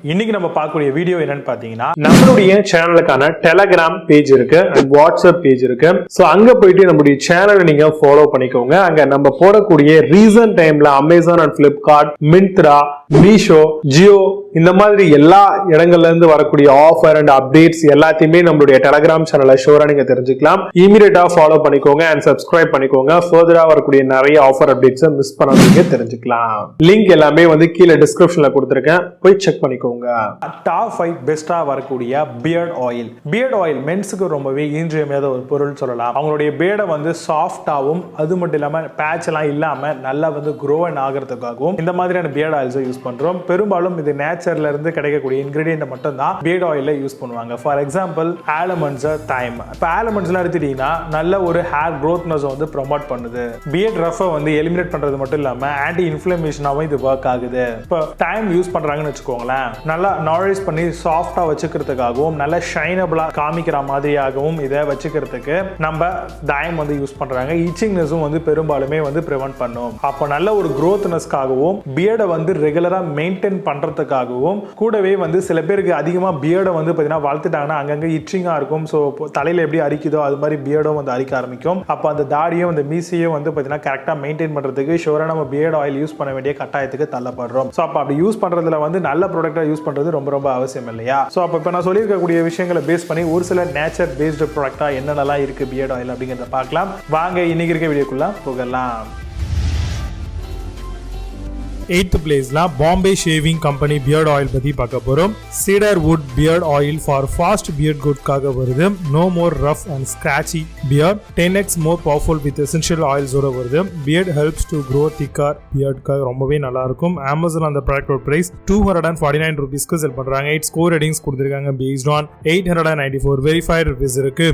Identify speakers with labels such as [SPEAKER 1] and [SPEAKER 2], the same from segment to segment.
[SPEAKER 1] இன்னைக்கு நம்ம பார்க்கக்கூடிய வீடியோ என்னன்னு பாத்தீங்கன்னா நம்மளுடைய சேனலுக்கான டெலகிராம் பேஜ் இருக்கு அண்ட் வாட்ஸ்அப் பேஜ் இருக்கு. சோ அங்க போயிட்டு நம்மளுடைய சேனலை நீங்க ஃபாலோ பண்ணிக்கோங்க. அங்க நம்ம போடக்கூடிய ரீசன்ட் டைம்ல Amazon and Flipkart, Myntra, Meesho, Jio இந்த மாதிரி எல்லா இடங்கள்ல இருந்து வரக்கூடிய ஆஃபர் அண்ட் அப்டேட்ஸ் எல்லாத்தையுமே நம்மளுடைய டெலகிராம் சேனல்ல ஷோரா நீங்க தெரிஞ்சுக்கலாம். இமீடியட்டா ஃபாலோ பண்ணிக்கோங்க அண்ட் சப்ஸ்கிரைப் பண்ணிக்கோங்க. ஃபர்தரா வரக்கூடிய நிறைய ஆஃபர் அப்டேட்ஸ் மிஸ் பண்ணாதீங்க, தெரிஞ்சுக்கலாம். லிங்க் எல்லாமே கீழே டிஸ்கிரிப்ஷன்ல கொடுத்திருக்கேன், போய் செக் பண்ணிக்கோங்க. டாப் 5 பெஸ்டா வரக்கூடிய பியர்ட் ஆயில். பியர்ட் ஆயில் மென்ஸ்க்கு ரொம்பவே இன்றியமையாத ஒரு பொருள் சொல்லலாம். அவங்களுடைய பியர்டை சாஃப்டாவும் அது மட்டும் இல்லாம பேட்ச் எல்லாம் இல்லாம நல்லா க்ரோ அண்ட் ஆகிறதுக்காகவும் இந்த மாதிரியான பியர்ட் ஆயில்ஸ் யூஸ் பண்றோம். பெரும்பாலும் இது நேச்சர்ல இருந்து கிடைக்கக்கூடிய இன்கிரிடியன்ட் மட்டும் தான் பியர்ட் ஆயில்ல யூஸ் பண்ணுவாங்க. For example almonds, thyme. இப்போ ஆல்மண்ட்ஸ்லாம் எடுத்துட்டீங்கன்னா நல்ல ஒரு ஹேர் க்ரோத்னஸ் ப்ரொமோட் பண்ணுது. பியர்ட் ரஃபை எலிமினேட் பண்றது மட்டும் இல்லாம ஆன்டி இன்ஃப்ளமேஷனாவும் இது ஒர்க் ஆகுது. இப்போ டைம் யூஸ் பண்றாங்கன்னு வச்சுக்கோங்களேன், நல்லா நாரிஷ் பண்ணி சாஃப்டா வச்சுக்கிறதுக்காகவும் நல்ல ஷைனபிளா காமிக்கிற மாதிரியாகவும் இதை வச்சுக்கிறதுக்கு நம்ம டைம் யூஸ் பண்றாங்க. இச்சிங்னஸும் பெரும்பாலுமே பிரிவென்ட் பண்ணும். அப்போ நல்ல ஒரு க்ரோத்னஸ்க்காகவும் பியர்டை ரெகுலரா மெயின்டைன் பண்றதுக்காகவும் கூடவே சில பேருக்கு அதிகமா பியர்டை பாத்தீங்கன்னா வளர்த்துட்டாங்கன்னா அங்கங்க இச்சிங்கா இருக்கும். ஸோ தலையில எப்படி அரிக்குதோ அது மாதிரி பியர்டும் அரிக்க ஆரம்பிக்கும். அப்போ அந்த தாடியும் அந்த மீசையும் பாத்தீங்கன்னா கரெக்டா மெயின்டைன் பண்றதுக்கு ஷோரா நம்ம பியர்ட் ஆயில் யூஸ் பண்ண வேண்டிய கட்டாயத்துக்கு தள்ளப்படுறோம். ஸோ அப்போ அப்படி யூஸ் பண்றதுல நல்ல ப்ராடக்டா யூஸ் பண்றது ரொம்ப ரொம்ப அவசியம் இல்லையா? ஸோ அப்போ இப்போ நான் சொல்லியிருக்கக்கூடிய விஷயங்களை பேஸ் பண்ணி ஒரு சில நேச்சர் பேஸ்டு ப்ராடக்டா என்னென்னலாம் இருக்கு பியர்ட் ஆயில் அப்படிங்கிறத பார்க்கலாம். வாங்க இன்னைக்கு இருக்க வீடியோக்குள்ள போகலாம். 8th பிளேஸ்ல Bombay shaving company beard oil பத்தி பார்க்க போறோம். Cedar wood beard oil for fast beard குரோத்காக வருது. No more rough and scratchy beard, 10x more powerful with essential ஆயில்ஸோட வருது. பியர்ட் ஹெல்ப்ஸ் டு க்ரோ திக்கர் பியர்ட்காக ரொம்பவே நல்லா இருக்கும். அமேசான் அந்த ப்ராடக்டோட பிரைஸ் 249 ரூபீஸ்க்கு செல் பண்றாங்க. 8 ஸ்கோர் ரேட்டிங்ஸ் கொடுத்திருக்காங்க பேஸ்ட் ஆன் 894 வெரிஃபைட் ரிவ்யூஸ் இருக்கு.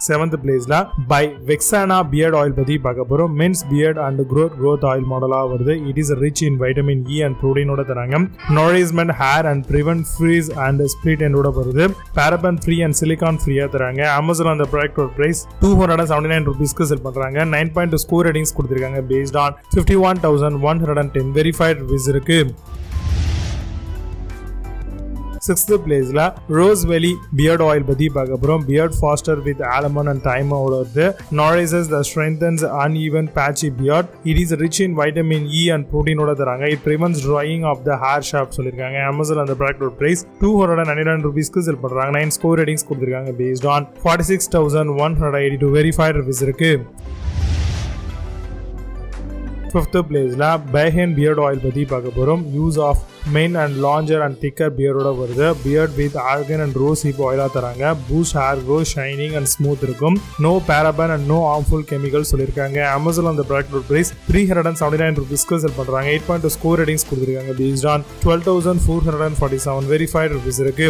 [SPEAKER 1] 7th பிளேஸ்ல பை வெக்ஸானா பியர்ட் ஆயில் பத்தி பார்க்க போறோம். Men's beard and growth oil மாடலா வருது. It is rich in vitamin E and புரோட்டீனோட தராங்க. Nourishment, hair and prevent frizz and split எண்டோட வருது. பாரபன் ஃப்ரீ அண்ட் சிலிகான் ஃப்ரீயா தராங்க. அமேசான் அந்த ப்ராடக்டோட பிரைஸ் 279 ரூபீஸ்க்கு செல் பண்றாங்க. 9.2 ஸ்கோர் ரேட்டிங்ஸ் கொடுத்திருக்காங்க பேஸ்ட் ஆன் 51,110 வெரிஃபைட் ரிவ்யூஸ் இருக்கு. 6th பிளேஸ்ல ரோஸ் வேலி பியர்ட் ஆயில் பத்தி பார்க்க போறோம். Beard faster with almond and thyme வருது. nourishes the strengthens uneven patchy beard. It is rich in vitamin E and protein தராங்க. It prevents drying of the hair shaft சொல்லிருக்காங்க. Amazon அந்த product price 299 ரூபீஸ்க்கு sell பண்றாங்க. 9 score ratings கொடுத்திருக்காங்க based on 46,182 verified reviews இருக்கு. 5th பிளேஸ்ல Bigen beard oil பத்தி பார்க்க போறோம். Use of main and larger and thicker பியர்டோட வருது. Beard with argan and rose hip ஆயிலா தராங்க. Boost hair grow, shining and smooth இருக்கும். No paraben and no harmful chemical சொல்லிருக்காங்க. அமேசான் அந்த ப்ராடக்ட் பிரைஸ் 379 ரூபீஸ்க்கு செல் பண்றாங்க. 8.2 ஸ்கோர் ரேட்டிங்ஸ் கொடுத்திருக்காங்க பேஸ்ட் ஆன் 12,447 வெரிஃபைட் ரிவ்யூஸ் இருக்கு.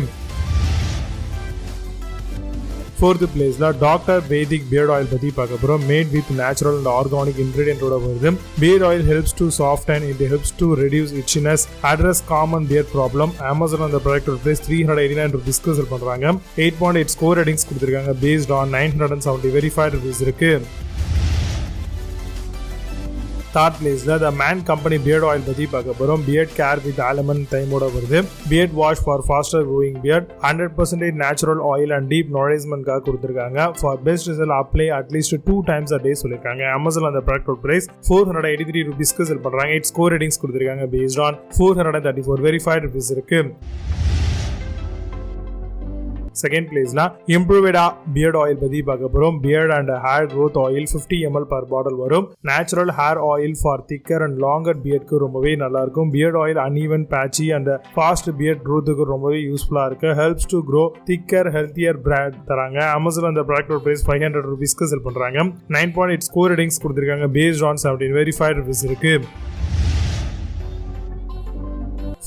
[SPEAKER 1] 4th பிளேஸ்ல டாக்டர் வேதிக் பியர்ட் ஆயில் பத்தி பார்க்க போறோம். Made with natural and organic இன்கிரிடியன்டோட வருது. Beard oil helps to soften, it helps to reduce itchiness, address common beard problem. Amazon அந்த ப்ராடக்ட் பிரைஸ் 389 ரூபீஸ்க்கு செல் பண்றாங்க. 8.8 ஸ்கோர் ரேட்டிங்ஸ் கொடுத்திருக்காங்க பேஸ்ட் ஆன் 970 வெரிஃபைட் ரிவ்யூஸ் இருக்கு. 3rd பிளேஸ்ல the man company beard oil பத்தி பார்க்க போறோம். பியர்ட் கேர் வித் ஆல்மண்ட் தைமோட வருது. Beard wash for faster growing beard, 100% natural oil and deep நாரிஷ்மெண்ட்காக கொடுத்திருக்காங்க. For best result apply at least 2 times a day சொல்லிருக்காங்க. Amazon அந்த ப்ராடக்ட் பிரைஸ் 483 ரூபீஸ்க்கு செல் பண்றாங்க. 8 ஸ்கோர் ரேட்டிங்ஸ் கொடுத்திருக்காங்க பேஸ்ட் ஆன் 434 வெரிஃபைட் ரிவ்யூஸ் இருக்கு. 2nd பிளேஸ்ல Inproveda பியர்ட் ஆயில் பத்தி பார்க்க போறோம். Beard and hair growth oil 50 ml per bottle வரும். Natural hair oil for thicker and longer பியர்ட்க்கு ரொம்பவே நல்லா இருக்கும். Beard oil uneven patchy and fast beard க்ரோத்துக்கு ரொம்பவே யூஸ்ஃபுல்லா இருக்கு. Helps to grow thicker healthier brand தராங்க. அமேசான் அந்த ப்ராடக்ட் பிரைஸ் 500 ரூபீஸ்க்கு செல் பண்றாங்க. 9.8 ஸ்கோர் ரேட்டிங்ஸ் கொடுத்திருக்காங்க பேஸ்ட் ஆன் 17 வெரிஃபைட் ரிவ்யூஸ் இருக்கு.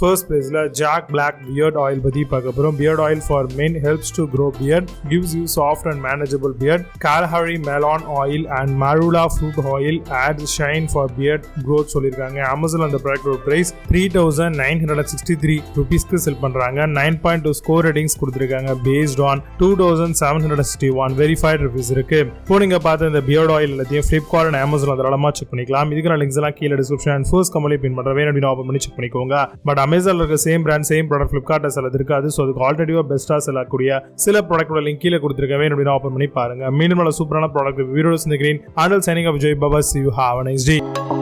[SPEAKER 1] ஃபர்ஸ்ட் பிளேஸ்ல ஜாக் பிளாக் பியர்ட் ஆயில் பத்தி பார்க்க போறோம். Beard oil for men helps to grow beard, gives you soft and manageable beard. Kalahari melon oil and marula fruit oil adds shine for beard growth சொல்லிருக்காங்க. Amazon அந்த ப்ராடக்ட்டோட price 3963 ரூபீஸ்க்கு sell பண்றாங்க. 9.2 score ratings கொடுத்திருக்காங்க based on 2761 verified reviews இருக்கு. இப்போ நீங்க பார்த்த இந்த beard oil எல்லாத்தையும் Flipkart and Amazon தாராளமா செக் பண்ணிக்கலாம். இதுக்கான லிங்க்ஸ் எல்லாம் கீழ டிஸ்கிரிப்ஷன் அண்ட் ஃபர்ஸ்ட் கமெண்ட்ல பின் பண்றேன். வேணும் அப்படினா ஓபன் பண்ணி செக் பண்ணிக்கோங்க. பட் Amazonல இருக்க சேம் பிராண்ட் சேம் ப்ராடக்ட் Flipkartல செல் இருக்காது. சோ அதுக்கு ஆல்ரெடிவா பெஸ்டா செல்லக்கூடிய சில ப்ராடக்ட்டோட லிங்க் கீழ கொடுத்திருக்கேன். வேணும் அப்படினா ஓபன் பண்ணி பாருங்க. மீண்டும் நல்ல சூப்பரான ப்ராடக்ட் வீடியோஸ் இந்த green handle signing off Jai Baba. See you, have a nice day.